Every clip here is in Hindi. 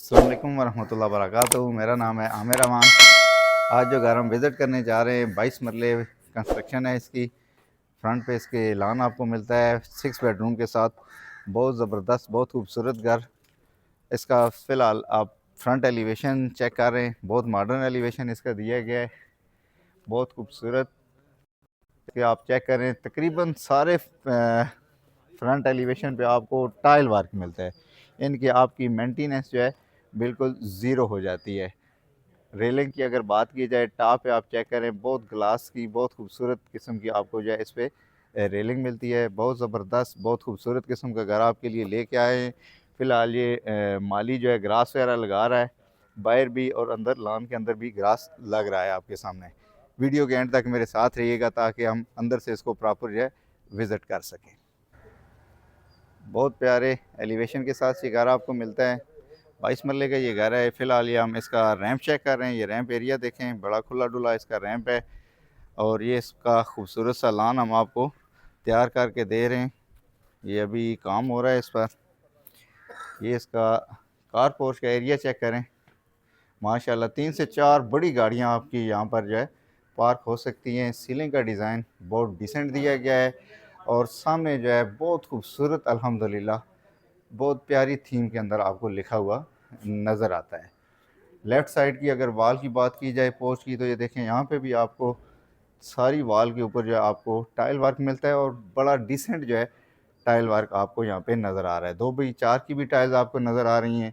अस्सलाम वालेकुम वरहमतुल्लाहि वबरकातुहू। मेरा नाम है आमिर अमान। आज जो घर हम विज़िट करने जा रहे हैं 22 मरले कंस्ट्रक्शन है इसकी। फ्रंट पे इसके लान आपको मिलता है 6 बेडरूम के साथ। बहुत ज़बरदस्त, बहुत खूबसूरत घर। इसका फ़िलहाल आप फ्रंट एलिवेशन चेक कर रहे हैं। बहुत मॉडर्न एलिवेशन इसका दिया गया है, बहुत खूबसूरत। कि आप चेक करें तकरीबन सारे फ्रंट एलिवेशन पे आपको टाइल वर्क मिलता है। इनकी आपकी मेंटेनेंस जो है बिल्कुल ज़ीरो हो जाती है। रेलिंग की अगर बात की जाए, टॉप पे आप चेक करें, बहुत ग्लास की बहुत खूबसूरत किस्म की आपको जो है इस पर रेलिंग मिलती है। बहुत ज़बरदस्त, बहुत खूबसूरत किस्म का घर आपके लिए लेके आए हैं। फ़िलहाल ये माली जो है ग्रास वगैरह लगा रहा है, बाहर भी और अंदर लॉन के अंदर भी ग्रास लग रहा है आपके सामने। वीडियो के एंड तक मेरे साथ रहिएगा ताकि हम अंदर से इसको प्रॉपर जो है विज़िट कर सकें। बहुत प्यारे एलिवेशन के साथ ये घर आपको मिलता है। 22 मरले का ये घर है। फ़िलहाल ये हम इसका रैंप चेक कर रहे हैं। ये रैंप एरिया देखें, बड़ा खुला डुला इसका रैंप है और ये इसका खूबसूरत सा लॉन हम आपको तैयार करके दे रहे हैं। ये अभी काम हो रहा है इस पर। ये इसका कार पोर्च का एरिया चेक करें। माशाल्लाह 3 से 4 बड़ी गाड़ियां आपकी यहाँ पर जो है पार्क हो सकती हैं। सीलिंग का डिज़ाइन बहुत डिसेंट दिया गया है और सामने जो है बहुत खूबसूरत, अल्हम्दुलिल्लाह बहुत प्यारी थीम के अंदर आपको लिखा हुआ नज़र आता है। लेफ़्ट साइड की अगर वाल की बात की जाए पोर्च की, तो ये देखें यहाँ पे भी आपको सारी वाल के ऊपर जो है आपको टाइल वर्क मिलता है और बड़ा डिसेंट जो है टाइल वर्क आपको यहाँ पे नज़र आ रहा है। 2x4 की भी टाइल्स आपको नज़र आ रही हैं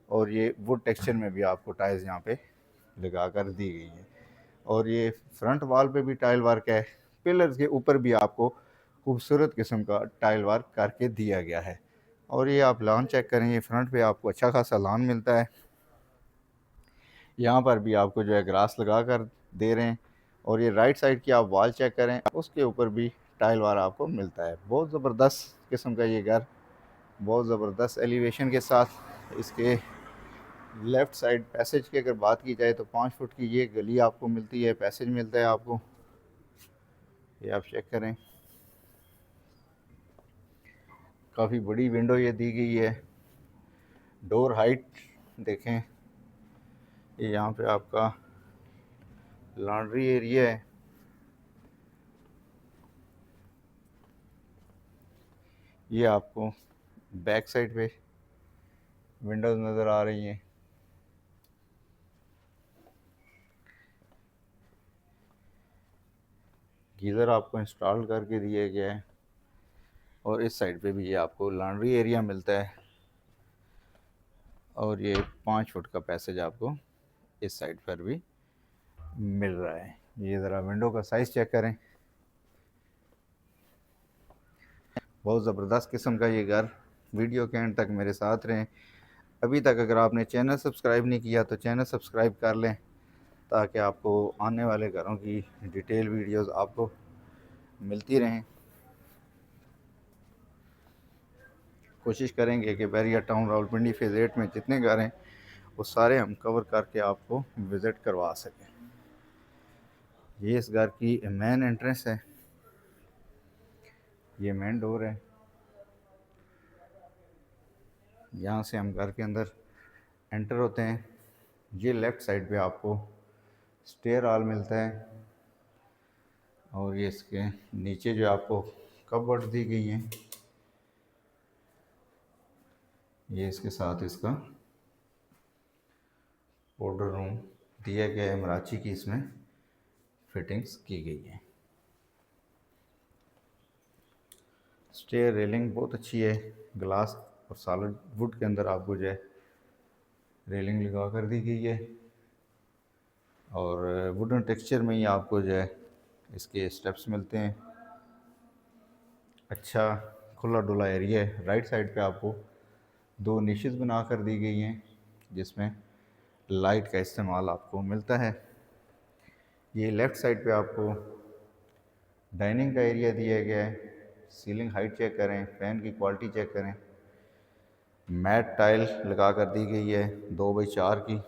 और ये वुड टेक्सचर में भी आपको टाइल्स यहाँ पे लगा कर दी गई है। और ये फ्रंट वॉल पे भी टाइल वर्क है। पिलर्स के ऊपर भी आपको खूबसूरत किस्म का टाइल वर्क करके दिया गया है। और ये आप लॉन चेक करें, ये फ्रंट पे आपको अच्छा खासा लॉन मिलता है। यहाँ पर भी आपको जो है ग्रास लगा कर दे रहे हैं। और ये राइट साइड की आप वॉल चेक करें, उसके ऊपर भी टाइल वार आपको मिलता है। बहुत ज़बरदस्त किस्म का ये घर, बहुत ज़बरदस्त एलिवेशन के साथ। इसके लेफ़्ट साइड पैसेज की अगर बात की जाए तो 5 फुट की ये गली आपको मिलती है, पैसेज मिलता है आपको। ये आप चेक करें, काफ़ी बड़ी विंडो ये दी गई है। डोर हाइट देखें, ये यहाँ पे आपका लॉन्ड्री एरिया है। ये आपको बैक साइड पे विंडोज़ नज़र आ रही हैं। गीज़र आपको इंस्टॉल करके दिया गया है। और इस साइड पे भी ये आपको लॉन्ड्री एरिया मिलता है। और ये 5 फुट का पैसेज आपको इस साइड पर भी मिल रहा है। ये ज़रा विंडो का साइज़ चेक करें, बहुत ज़बरदस्त किस्म का ये घर। वीडियो के एंड तक मेरे साथ रहें। अभी तक अगर आपने चैनल सब्सक्राइब नहीं किया तो चैनल सब्सक्राइब कर लें ताकि आपको आने वाले घरों की डिटेल वीडियोस आपको मिलती रहें। कोशिश करेंगे कि बैरिया टाउन रावलपिंडी फेज़ 8 में जितने घर हैं वो सारे हम कवर करके आपको विज़िट करवा सकें। ये इस घर की मेन एंट्रेंस है, ये मेन डोर है। यहाँ से हम घर के अंदर एंटर होते हैं। ये लेफ़्ट साइड पे आपको स्टेयर हॉल मिलता है। और ये इसके नीचे जो आपको कपबोर्ड दी गई हैं, ये इसके साथ इसका पाउडर रूम दिया गया है। मराची की इसमें फिटिंग्स की गई है। स्टेयर रेलिंग बहुत अच्छी है, ग्लास और सॉलिड वुड के अंदर आपको जो है रेलिंग लगा कर दी गई है। और वुडन टेक्सचर में ही आपको जो है इसके स्टेप्स मिलते हैं। अच्छा खुला डुला एरिया है। राइट साइड पे आपको 2 निशेज़ बना कर दी गई हैं जिसमें लाइट का इस्तेमाल आपको मिलता है। ये लेफ़्ट साइड पे आपको डाइनिंग का एरिया दिया गया है। सीलिंग हाइट चेक करें, फ़ैन की क्वालिटी चेक करें। मैट टाइल लगा कर दी गई है 2x4 की।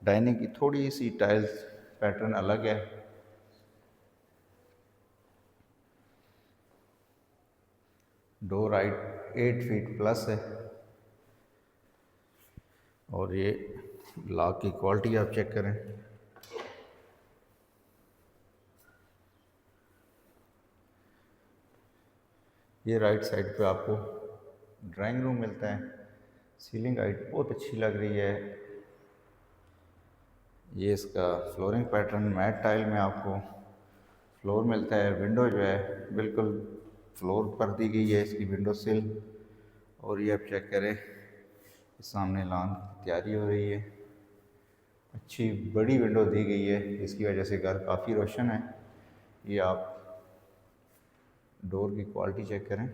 डाइनिंग की थोड़ी सी टाइल्स पैटर्न अलग है। डोर हाइट 8 फीट प्लस है। और ये लॉक की क्वालिटी आप चेक करें। ये राइट साइड पे आपको ड्राइंग रूम मिलता है। सीलिंग हाइट बहुत अच्छी लग रही है। ये इसका फ्लोरिंग पैटर्न मैट टाइल में आपको फ्लोर मिलता है। विंडो जो है बिल्कुल फ्लोर पर दी गई है इसकी विंडो सिल। और ये आप चेक करें, सामने लॉन की तैयारी हो रही है। अच्छी बड़ी विंडो दी गई है, इसकी वजह से घर काफ़ी रोशन है। ये आप डोर की क्वालिटी चेक करें।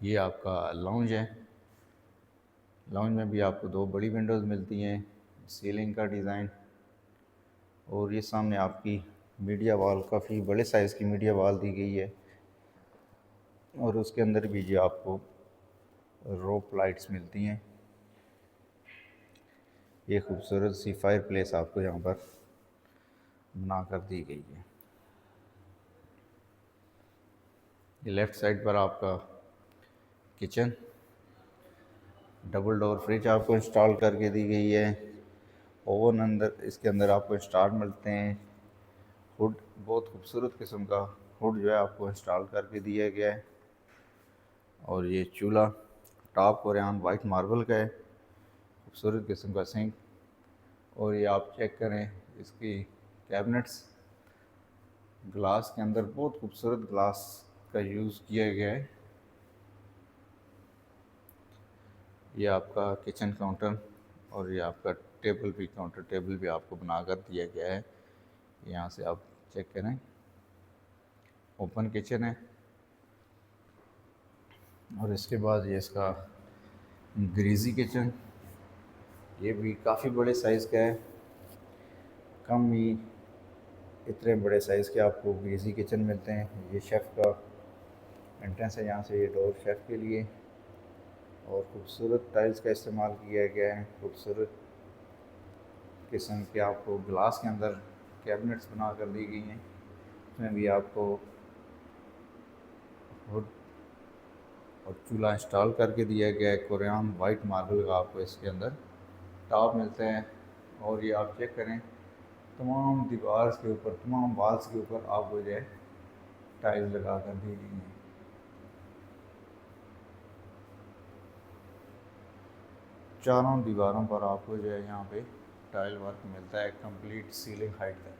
ये आपका लाउंज है। लाउंज में भी आपको दो बड़ी विंडोज़ मिलती हैं। सीलिंग का डिज़ाइन। और ये सामने आपकी मीडिया वॉल, काफ़ी बड़े साइज़ की मीडिया वॉल दी गई है। और उसके अंदर भी ये आपको रोप लाइट्स मिलती हैं। ये खूबसूरत सी फायर प्लेस आपको यहाँ पर बना कर दी गई है। ये लेफ़्ट साइड पर आपका किचन, डबल डोर फ्रिज आपको इंस्टॉल करके दी गई है। ओवन अंदर, इसके अंदर आपको इंस्टॉल मिलते हैं। हुड, बहुत खूबसूरत किस्म का हुड जो है आपको इंस्टॉल करके दिया गया है। और ये चूल्हा टॉप कोरियान वाइट मार्बल का है, खूबसूरत किस्म का सिंक। और ये आप चेक करें इसकी कैबिनेट्स, ग्लास के अंदर बहुत खूबसूरत ग्लास का यूज़ किया गया है। ये आपका किचन काउंटर और ये आपका काउंटर टेबल भी आपको बनाकर दिया गया है। यहाँ से आप चेक करें, ओपन किचन है। और इसके बाद ये इसका ग्रीजी किचन, ये भी काफ़ी बड़े साइज़ का है। कम ही इतने बड़े साइज़ के आपको ग्रीजी किचन मिलते हैं। ये शेफ़ का एंट्रेंस है, यहाँ से ये डोर शेफ़ के लिए। और ख़ूबसूरत टाइल्स का इस्तेमाल किया गया है। खूबसूरत किस्म के आपको ग्लास के अंदर कैबिनेट्स बना कर दी गई हैं। इसमें भी आपको वुड और चूल्हा इंस्टॉल करके दिया गया है। कोरियान वाइट मार्बल का आपको इसके अंदर टॉप मिलते हैं। और ये आप चेक करें, तमाम दीवार के ऊपर, तमाम वाल्स के ऊपर आपको जो है टाइल्स लगा कर दी गई हैं। चारों दीवारों पर आपको जो है यहाँ पे टाइल वर्क मिलता है, कंप्लीट सीलिंग हाइट तक।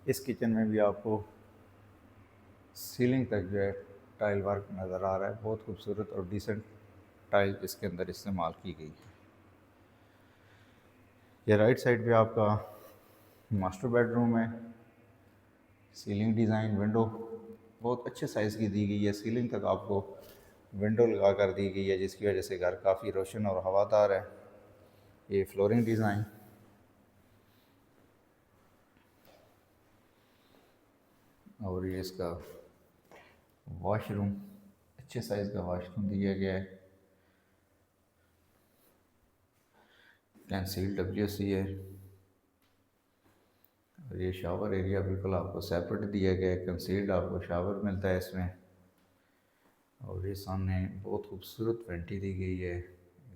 इस किचन में भी आपको सीलिंग तक जो है टाइल वर्क नज़र आ रहा है। बहुत खूबसूरत और डिसेंट टाइल इसके अंदर इस्तेमाल की गई है। ये राइट साइड पे आपका मास्टर बेडरूम है। सीलिंग डिज़ाइन, विंडो बहुत अच्छे साइज़ की दी गई है। सीलिंग तक आपको विंडो लगा कर दी गई है, जिसकी वजह से घर काफ़ी रोशन और हवादार है। ये फ्लोरिंग डिज़ाइन। और ये इसका वॉशरूम, अच्छे साइज़ का वॉशरूम दिया गया है। कैंसिल WC है। और ये शावर एरिया बिल्कुल आपको सेपरेट दिया गया है, कंसील्ड आपको शावर मिलता है इसमें। और ये सामने बहुत खूबसूरत वेंटी दी गई है।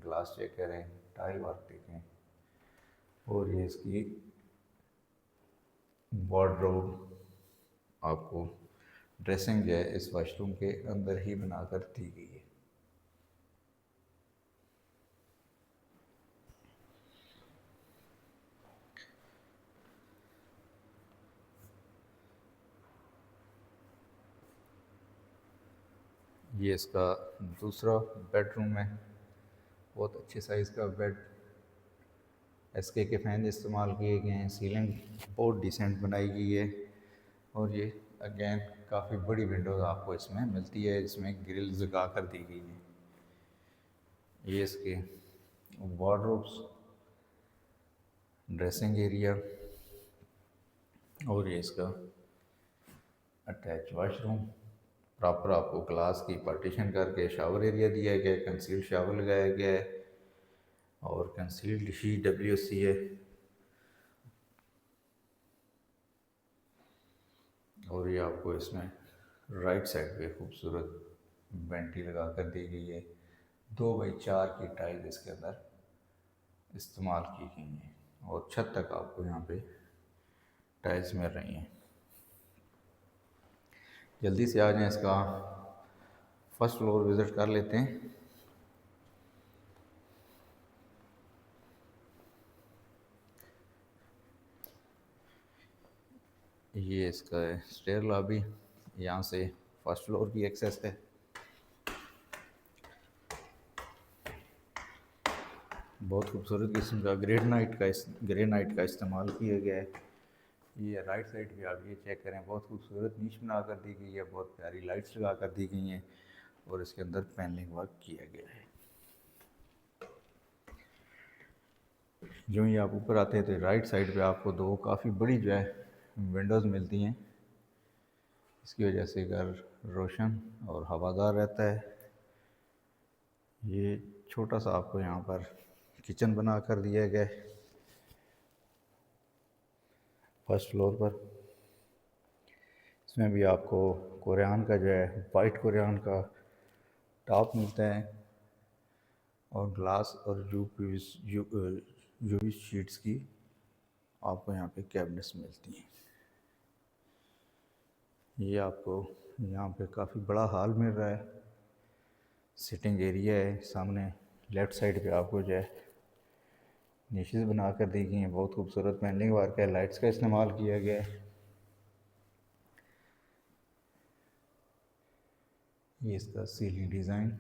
ग्लास चेक करें, टाइल वर्क देखें। और ये इसकी वार्डरोब आपको ड्रेसिंग जो है इस वॉशरूम के अंदर ही बनाकर दी गई है। ये इसका दूसरा बेडरूम है। बहुत अच्छे साइज़ का बेड, SK के फ़ैन इस्तेमाल किए गए हैं। सीलिंग बहुत डिसेंट बनाई गई है। और ये अगेन काफ़ी बड़ी विंडोज़ आपको इसमें मिलती है, इसमें ग्रिल्स लगा कर दी गई हैं। ये इसके वार्डरोब्स, ड्रेसिंग एरिया। और ये इसका अटैच वॉशरूम। प्रॉपर आपको ग्लास की पार्टीशन करके शावर एरिया दिया गया है, कंसील्ड शावर लगाया गया है। और कंसील्ड WC है। और ये आपको इसमें राइट साइड पे खूबसूरत वेंटी लगा कर दी गई है। 2 बाई 4 की टाइल इसके अंदर इस्तेमाल की गई हैं और छत तक आपको यहाँ पे टाइल्स मिल रही हैं। जल्दी से आ जाएं, इसका फर्स्ट फ्लोर विज़िट कर लेते हैं। ये इसका स्टेयर लॉबी, यहाँ से फर्स्ट फ्लोर की एक्सेस है। बहुत खूबसूरत किस्म का ग्रेनाइट का इस्तेमाल किया गया है। ये राइट साइड पे आप ये चेक करें, बहुत खूबसूरत नीच बना कर दी गई है, बहुत प्यारी लाइट्स लगा कर दी गई हैं और इसके अंदर पैनलिंग वर्क किया गया है। जो ही आप ऊपर आते हैं तो राइट साइड पे आपको दो काफ़ी बड़ी जो है विंडोज़ मिलती हैं। इसकी वजह से घर रोशन और हवादार रहता है। ये छोटा सा आपको यहाँ पर किचन बना कर दिया गया है फर्स्ट फ्लोर पर। इसमें भी आपको कुरान का जो है वाइट कुरान का टॉप मिलता है और ग्लास और यूवी शीट्स की आपको यहाँ पे कैबिनेट्स मिलती हैं। ये आपको यहाँ पे काफ़ी बड़ा हॉल मिल रहा है, सिटिंग एरिया है। सामने लेफ़्ट साइड पे आपको जो है निशेज़ बना कर दी गई हैं, बहुत खूबसूरत पैनलिंग वर्क है, लाइट्स का इस्तेमाल किया गया है। ये इसका सीलिंग डिज़ाइन,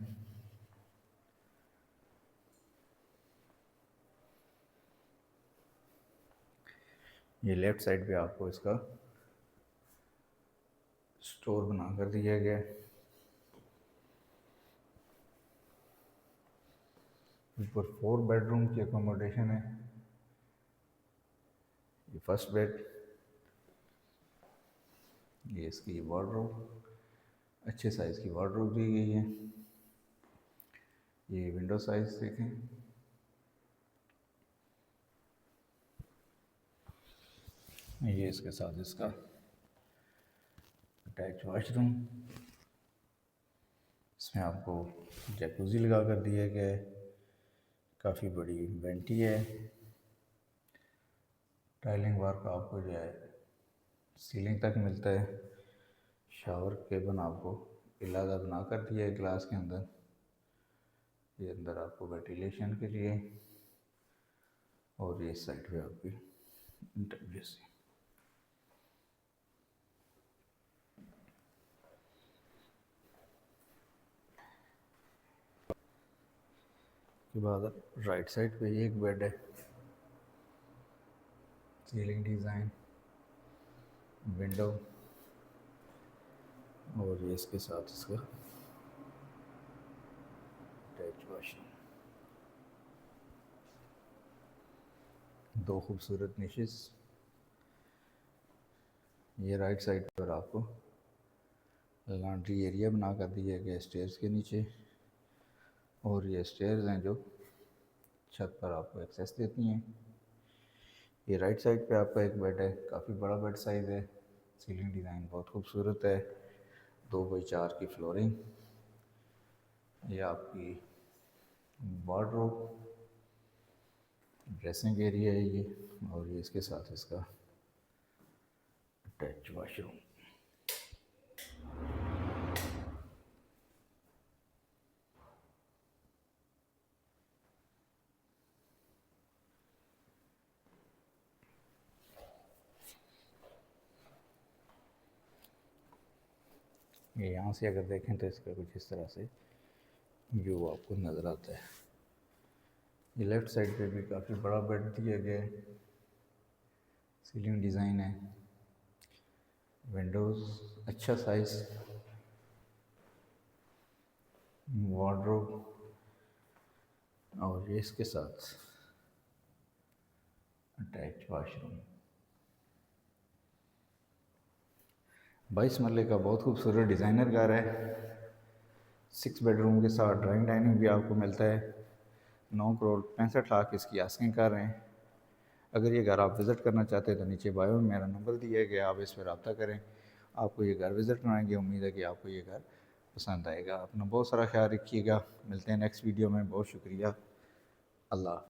ये लेफ़्ट साइड पे आपको इसका स्टोर बना कर दिया गया है। ऊपर 4 बेडरूम की अकोमोडेशन है। ये फर्स्ट बेड, ये इसकी वार्डरोब, अच्छे साइज़ की वार्डरोब दी गई है। ये विंडो साइज़ देखें, ये इसके साथ इसका अटैच वॉशरूम। इसमें आपको जैकुज़ी लगा कर दिया गया है, काफ़ी बड़ी वेंटी है। टाइलिंग वर्क आपको जो है सीलिंग तक मिलता है। शावर केबिन आपको इलादा बना कर दिया है ग्लास के अंदर। ये अंदर आपको वेंटिलेशन के लिए, और ये साइड पे आपकी इंटरव्यूसी। के बाद राइट साइड पे एक बेड है, सीलिंग डिज़ाइन, विंडो, और ये इसके साथ इसका अटैच वॉशरूम। दो खूबसूरत निशेस। ये राइट साइड पर आपको लॉन्ड्री एरिया बना कर दिया गया स्टेयर्स के नीचे, और ये स्टेयर्स हैं जो छत पर आपको एक्सेस देती हैं। ये राइट साइड पे आपका एक बेड है, काफ़ी बड़ा बेड साइज़ है। सीलिंग डिज़ाइन बहुत खूबसूरत है, 2 बाई 4 की फ्लोरिंग। ये आपकी वार्डरोब, ड्रेसिंग एरिया है ये, और ये इसके साथ इसका अटैच वॉशरूम। ये यहाँ से अगर देखें तो इसका कुछ इस तरह से व्यू आपको नज़र आता है। ये लेफ़्ट साइड पे भी काफ़ी बड़ा बेड दिया गया है, सीलिंग डिज़ाइन है, विंडोज़ अच्छा साइज़, वार्डरोब, और ये इसके साथ अटैच वॉशरूम। 22 मरले का बहुत खूबसूरत डिज़ाइनर घर है। 6 बेडरूम के साथ ड्राइंग डाइनिंग भी आपको मिलता है। 9 करोड़ 65 लाख इसकी आस्किंग कर रहे हैं। अगर ये घर आप विज़िट करना चाहते हैं तो नीचे बायो में मेरा नंबर दिया गया, आप इस पर रब्ता करें आपको ये घर विज़िट कराएंगे। उम्मीद है कि आपको ये घर पसंद आएगा। अपना बहुत सारा ख्याल रखिएगा। मिलते हैं नेक्स्ट वीडियो में। बहुत शुक्रिया। अल्लाह।